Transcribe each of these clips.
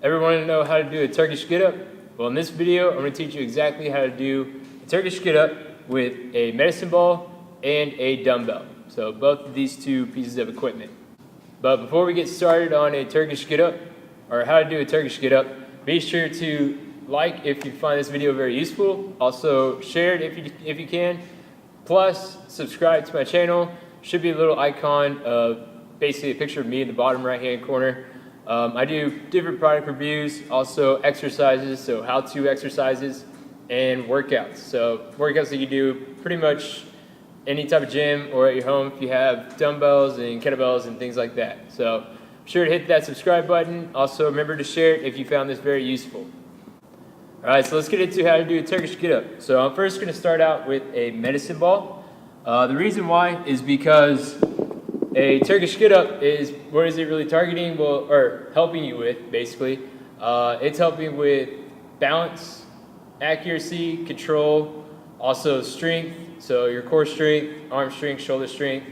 Ever want to know how to do a Turkish Get Up? Well, in this video, I'm going to teach you exactly how to do a Turkish Get Up with a medicine ball and a dumbbell. So both of these two pieces of equipment. But before we get started on a Turkish Get Up, or how to do a Turkish Get Up, be sure to like if you find this video very useful. Also share it if you can. Plus, subscribe to my channel. Should be a little icon of basically a picture of me in the bottom right hand corner. I do different product reviews, also exercises, so how-to exercises, and workouts. So workouts that you do pretty much any type of gym or at your home if you have dumbbells and kettlebells and things like that. So be sure to hit that subscribe button. Also remember to share it if you found this very useful. Alright, so let's get into how to do a Turkish Get Up. So I'm first going to start out with a medicine ball. The reason why is because a Turkish Get Up is, what is it really targeting? Well, or helping you with, basically. It's helping with balance, accuracy, control, also strength, so your core strength, arm strength, shoulder strength,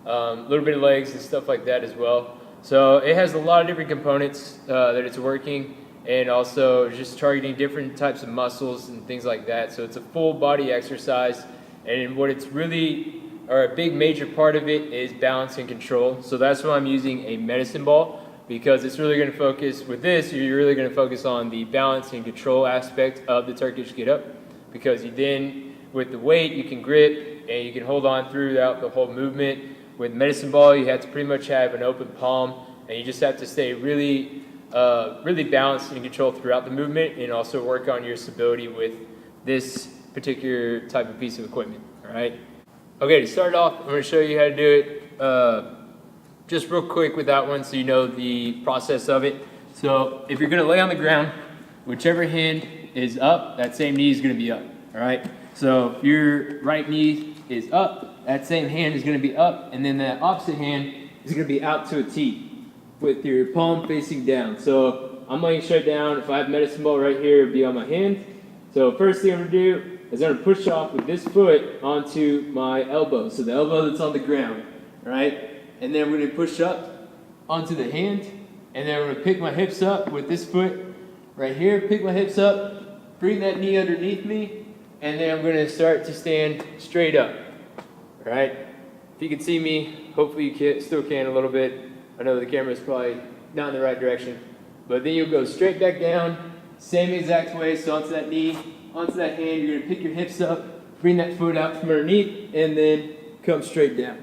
a little bit of legs and stuff like that as well. So it has a lot of different components that it's working, and also just targeting different types of muscles and things like that. So it's a full body exercise, and what it's really, or a big major part of it, is balance and control. So that's why I'm using a medicine ball, because it's really going to focus, with this, you're really going to focus on the balance and control aspect of the Turkish Get Up, because you then, with the weight, you can grip and you can hold on throughout the whole movement. With medicine ball, you have to pretty much have an open palm, and you just have to stay really balanced and controlled throughout the movement, and also work on your stability with this particular type of piece of equipment. All right. Okay, to start off, I'm going to show you how to do it just real quick with that one so you know the process of it. So if you're going to lay on the ground, whichever hand is up, that same knee is going to be up. All right. So if your right knee is up, that same hand is going to be up, and then that opposite hand is going to be out to a T with your palm facing down. So I'm laying straight down. If I have medicine ball right here, it'll be on my hand. So first thing I'm going to do is I'm going to push off with this foot onto my elbow. So the elbow that's on the ground, right? And then I'm going to push up onto the hand, and then I'm going to pick my hips up with this foot right here. Pick my hips up, bring that knee underneath me, and then I'm going to start to stand straight up. All right? If you can see me, hopefully you still can a little bit. I know the camera is probably not in the right direction. But then you'll go straight back down, same exact way, so onto that knee, onto that hand, you're going to pick your hips up, bring that foot out from underneath, and then come straight down.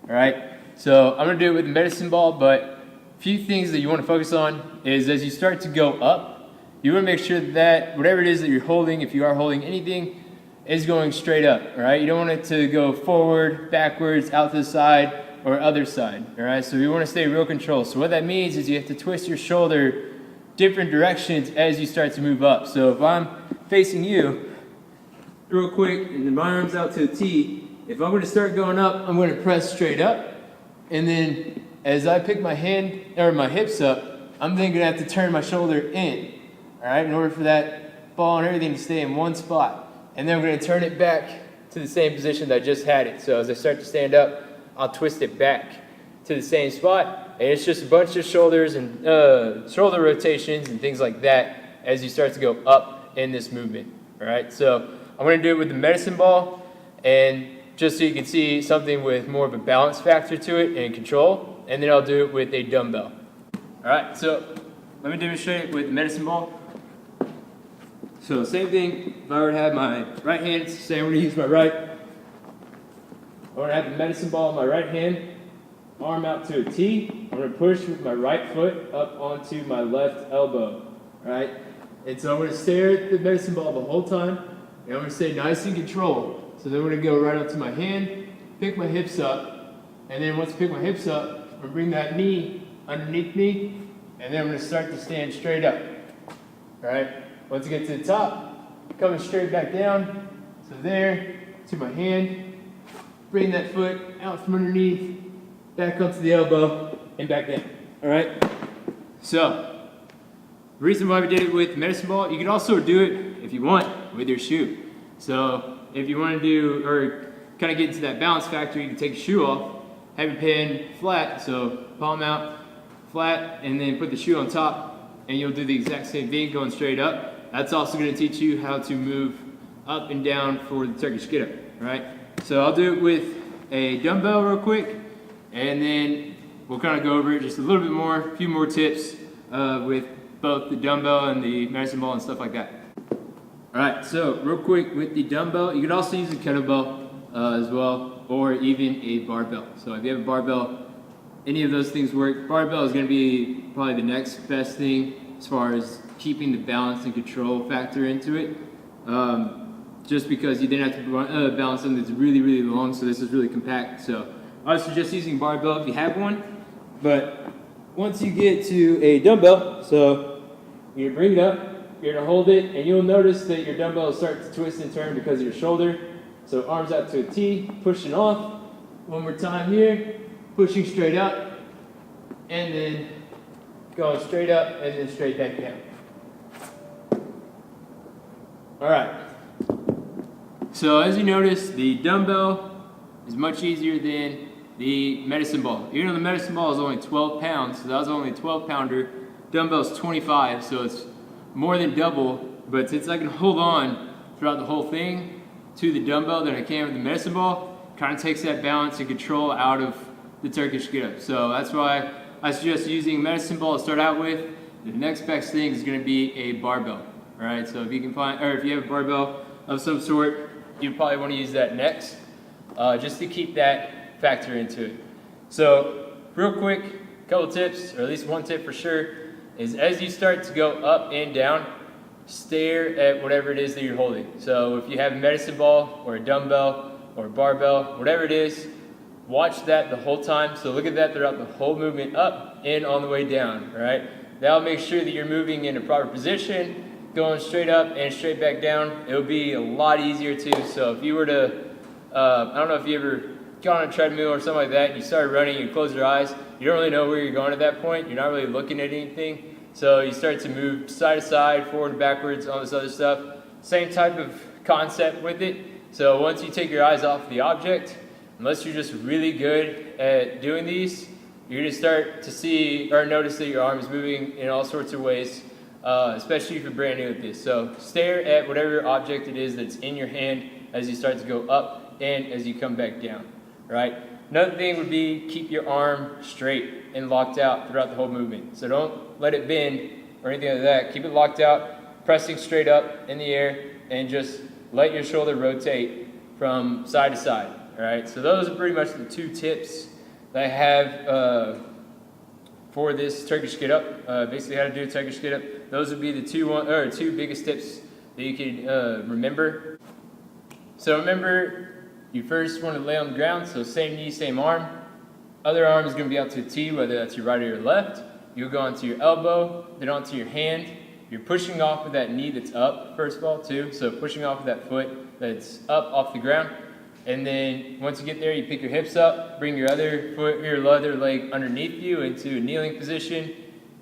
All right? So I'm going to do it with the medicine ball, but a few things that you want to focus on is as you start to go up, you want to make sure that whatever it is that you're holding, if you are holding anything, is going straight up. All right? You don't want it to go forward, backwards, out to the side, or other side. All right? So you want to stay real control. So what that means is you have to twist your shoulder different directions as you start to move up. So if I'm facing you real quick and then my arm's out to a T, if I'm going to start going up, I'm going to press straight up, and then as I pick my hand or my hips up, I'm then going to have to turn my shoulder in, all right, in order for that ball and everything to stay in one spot. And then I'm going to turn it back to the same position that I just had it. So as I start to stand up, I'll twist it back to the same spot, and it's just a bunch of shoulders and shoulder rotations and things like that as you start to go up in this movement. All right, so I'm going to do it with the medicine ball, and just so you can see something with more of a balance factor to it and control, and then I'll do it with a dumbbell. All right, so let me demonstrate it with the medicine ball. So same thing, if I were to have my right hand, say I'm going to use my right, I'm going to have the medicine ball in my right hand, arm out to a T. I'm going to push with my right foot up onto my left elbow, right? And so I'm going to stare at the medicine ball the whole time, and I'm going to stay nice and controlled. So then I'm going to go right up to my hand, pick my hips up, and then once I pick my hips up, I'm going to bring that knee underneath me, and then I'm going to start to stand straight up, all right? Once I get to the top, coming straight back down, so there, to my hand, bring that foot out from underneath, back up to the elbow, and back down. All right? So, the reason why we did it with medicine ball, you can also do it, if you want, with your shoe. So, if you want to do, or kind of get into that balance factor, you can take your shoe off, have your pen flat, so palm out, flat, and then put the shoe on top, and you'll do the exact same thing going straight up. That's also going to teach you how to move up and down for the Turkish Get Up, right? So I'll do it with a dumbbell real quick, and then we'll kind of go over it just a little bit more, a few more tips with both the dumbbell and the medicine ball and stuff like that. All right, so real quick with the dumbbell, you can also use a kettlebell as well, or even a barbell. So if you have a barbell, any of those things work. Barbell is going to be probably the next best thing as far as keeping the balance and control factor into it. Just because you then have to balance something that's really, really long, so this is really compact. So I would suggest using barbell if you have one. But once you get to a dumbbell, so you're gonna bring it up, you're gonna hold it, and you'll notice that your dumbbell will start to twist and turn because of your shoulder. So arms out to a T, pushing off. One more time here, pushing straight up, and then going straight up and then straight back down. All right. So as you notice, the dumbbell is much easier than the medicine ball. Even though the medicine ball is only 12 pounds, so that was only a 12 pounder, dumbbell is 25, so it's more than double. But since I can hold on throughout the whole thing to the dumbbell than I can with the medicine ball, kind of takes that balance and control out of the Turkish Get Up. So that's why I suggest using medicine ball to start out with. The next best thing is going to be a barbell. All right, so if you can find, or if you have a barbell of some sort, you probably want to use that next, just to keep that factor into it. So real quick, a couple tips, or at least one tip for sure, is as you start to go up and down, stare at whatever it is that you're holding. So if you have a medicine ball or a dumbbell or a barbell, whatever it is, watch that the whole time. So look at that throughout the whole movement up and on the way down, all right? That'll make sure that you're moving in a proper position, going straight up and straight back down. It'll be a lot easier too. So if you were to, I don't know if you ever got on a treadmill or something like that, and you started running, you close your eyes, you don't really know where you're going at that point. You're not really looking at anything. So you start to move side to side, forward and backwards, all this other stuff. Same type of concept with it. So once you take your eyes off the object, unless you're just really good at doing these, you're going to start to see or notice that your arm is moving in all sorts of ways. Especially if you're brand new at this. So stare at whatever object it is that's in your hand as you start to go up and as you come back down, right? Another thing would be keep your arm straight and locked out throughout the whole movement. So don't let it bend or anything like that. Keep it locked out, pressing straight up in the air, and just let your shoulder rotate from side to side, all right? So those are pretty much the two tips that I have for this Turkish Get Up, basically how to do a Turkish Get Up. Those would be the two biggest tips that you could remember. So remember, you first want to lay on the ground, so same knee, same arm. Other arm is going to be out to a T, whether that's your right or your left. You'll go onto your elbow, then onto your hand. You're pushing off with that knee that's up, first of all, too. So pushing off with that foot that's up off the ground. And then once you get there, you pick your hips up, bring your other foot, your other leg underneath you into a kneeling position,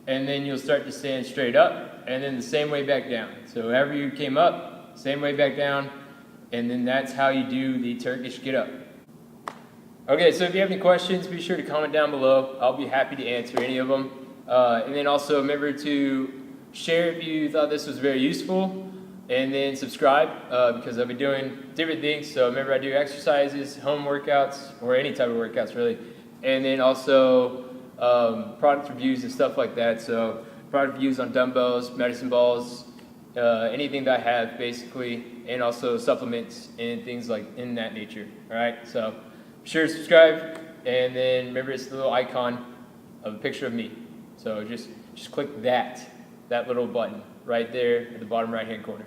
and then you'll start to stand straight up, and then the same way back down. So however you came up, same way back down, and then that's how you do the Turkish Get Up. Okay, so if you have any questions, be sure to comment down below. I'll be happy to answer any of them. And then also remember to share if you thought this was very useful. And then subscribe because I'll be doing different things. So remember, I do exercises, home workouts, or any type of workouts really. And then also product reviews and stuff like that. So product reviews on dumbbells, medicine balls, anything that I have basically, and also supplements and things like in that nature. All right, so be sure to subscribe. And then remember, it's the little icon of a picture of me. So just click that little button right there at the bottom right hand corner.